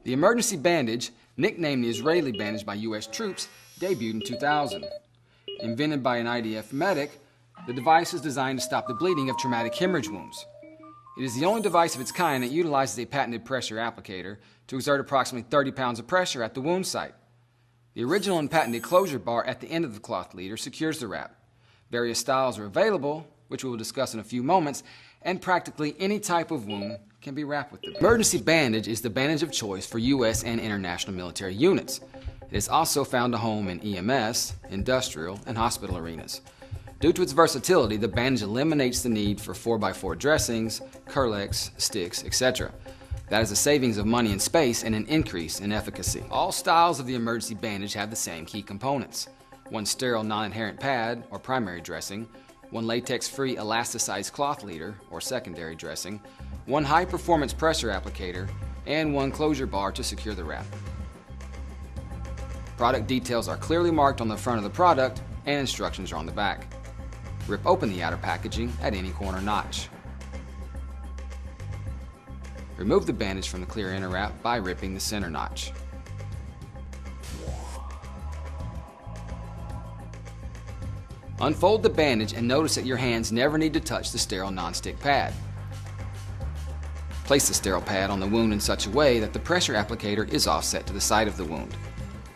The emergency bandage, nicknamed the Israeli bandage by U.S. troops, debuted in 2000. Invented by an IDF medic, the device is designed to stop the bleeding of traumatic hemorrhage wounds. It is the only device of its kind that utilizes a patented pressure applicator to exert approximately 30 pounds of pressure at the wound site. The original and patented closure bar at the end of the cloth leader secures the wrap. Various styles are available, which we will discuss in a few moments, and practically any type of wound can be wrapped with the emergency bandage is the bandage of choice for U.S. and international military units. It is also found a home in EMS, industrial, and hospital arenas. Due to its versatility, the bandage eliminates the need for 4x4 dressings, Kerlix, sticks, etc. That is a savings of money and space and an increase in efficacy. All styles of the emergency bandage have the same key components: one sterile non-adherent pad or primary dressing, one latex-free elasticized cloth leader or secondary dressing, one high-performance pressure applicator, and one closure bar to secure the wrap. Product details are clearly marked on the front of the product and instructions are on the back. Rip open the outer packaging at any corner notch. Remove the bandage from the clear inner wrap by ripping the center notch. Unfold the bandage and notice that your hands never need to touch the sterile non-stick pad. Place the sterile pad on the wound in such a way that the pressure applicator is offset to the side of the wound.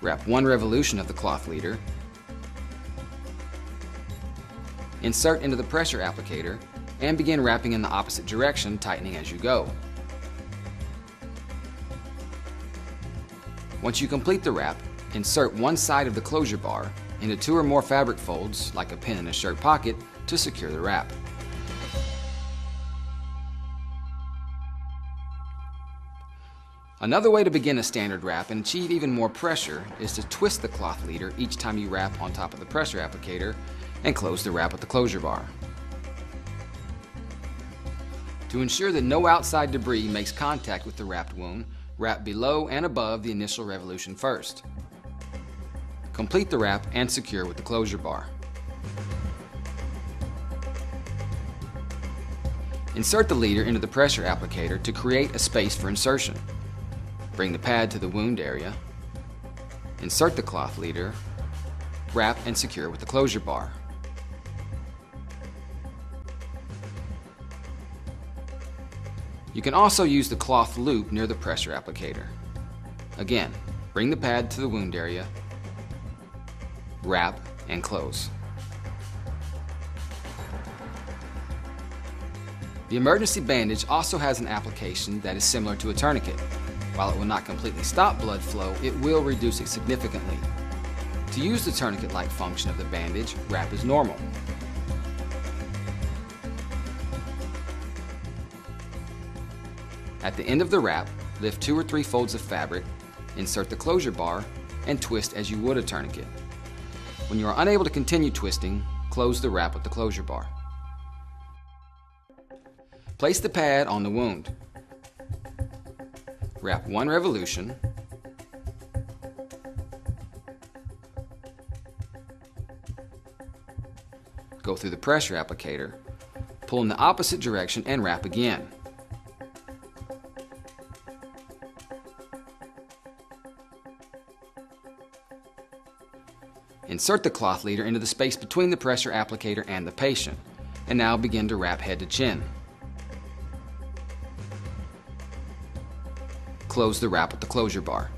Wrap one revolution of the cloth leader. Insert into the pressure applicator and begin wrapping in the opposite direction, tightening as you go. Once you complete the wrap, insert one side of the closure bar into 2 or more fabric folds, like a pin in a shirt pocket, to secure the wrap. Another way to begin a standard wrap and achieve even more pressure is to twist the cloth leader each time you wrap on top of the pressure applicator and close the wrap with the closure bar. To ensure that no outside debris makes contact with the wrapped wound, wrap below and above the initial revolution first. Complete the wrap and secure with the closure bar. Insert the leader into the pressure applicator to create a space for insertion. Bring the pad to the wound area. Insert the cloth leader. Wrap and secure with the closure bar. You can also use the cloth loop near the pressure applicator. Again, bring the pad to the wound area, wrap, and close. The emergency bandage also has an application that is similar to a tourniquet. While it will not completely stop blood flow, it will reduce it significantly. To use the tourniquet-like function of the bandage, wrap as normal. At the end of the wrap, lift 2 or 3 folds of fabric, insert the closure bar, and twist as you would a tourniquet. When you are unable to continue twisting, close the wrap with the closure bar. Place the pad on the wound. Wrap one revolution. Go through the pressure applicator, pull in the opposite direction, and wrap again. Insert the cloth leader into the space between the pressure applicator and the patient, and now begin to wrap head to chin. Close the wrap with the closure bar.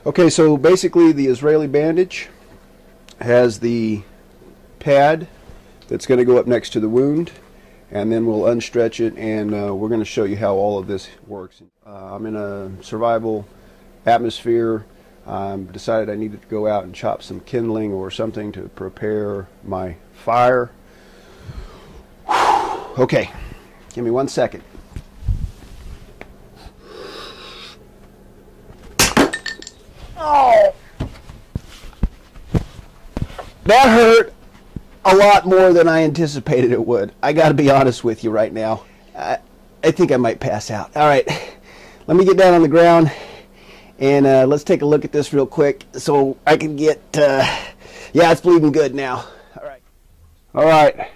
Okay, so basically the Israeli bandage has the pad that's going to go up next to the wound, and then we'll unstretch it, and we're going to show you how all of this works. I'm in a survival atmosphere. Decided I needed to go out and chop some kindling or something to prepare my fire. Okay, give me 1 second. Oh, that hurt a lot more than I anticipated it would. I got to be honest with you right now. I think I might pass out. All right, let me get down on the ground and let's take a look at this real quick so I can get, yeah, it's bleeding good now. All right,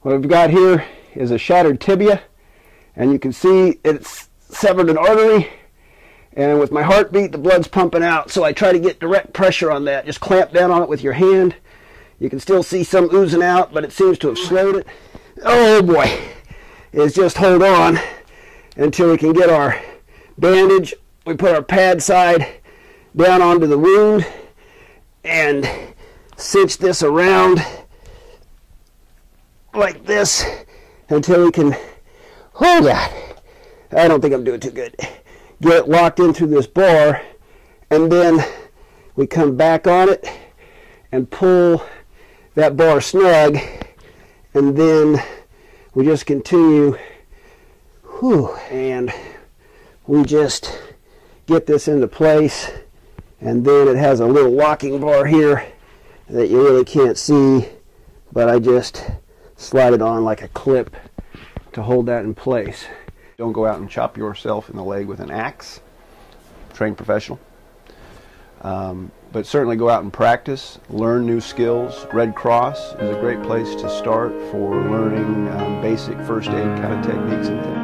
what we've got here is a shattered tibia, and you can see it's severed an artery, and with my heartbeat the blood's pumping out, so I try to get direct pressure on that. Just clamp down on it with your hand. You can still see some oozing out, but it seems to have slowed it. Oh boy, it's just hold on until we can get our bandage. We put our pad side down onto the wound and cinch this around like this until we can, oh God, I don't think I'm doing too good. Get it locked in through this bar, and then we come back on it and pull that bar snug, and then we just continue, and we just get this into place, and then it has a little locking bar here that you really can't see, but I just slide it on like a clip to hold that in place. Don't go out and chop yourself in the leg with an axe. Trained professional. But certainly go out and practice, learn new skills. Red Cross is a great place to start for learning basic first aid kind of techniques and things.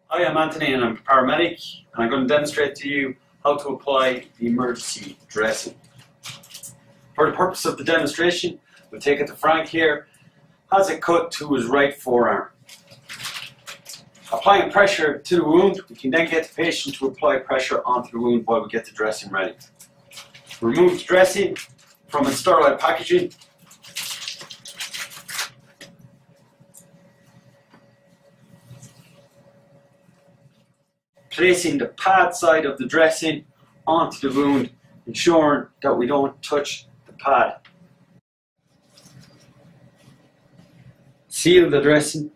Hi, I'm Anthony and I'm a paramedic, and I'm going to demonstrate to you how to apply the emergency dressing. For the purpose of the demonstration, we'll take it to Frank here, has a cut to his right forearm. Applying pressure to the wound, we can then get the patient to apply pressure onto the wound while we get the dressing ready. Remove the dressing from its sterile packaging. Placing the pad side of the dressing onto the wound, ensuring that we don't touch the pad. Seal the dressing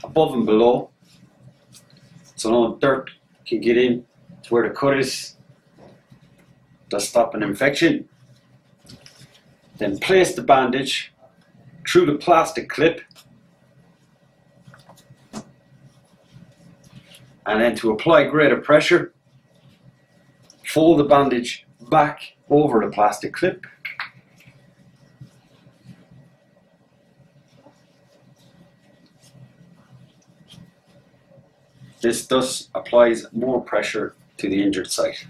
above and below, so no dirt can get in to where the cut is, thus stop an infection. Then place the bandage through the plastic clip, and then to apply greater pressure, fold the bandage back over the plastic clip. This thus applies more pressure to the injured site.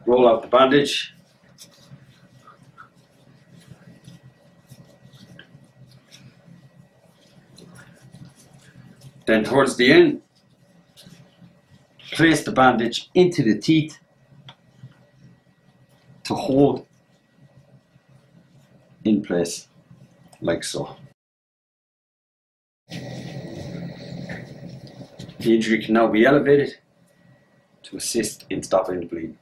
Roll out the bandage. Then towards the end, place the bandage into the teeth to hold in place, like so. The injury can now be elevated to assist in stopping the bleeding.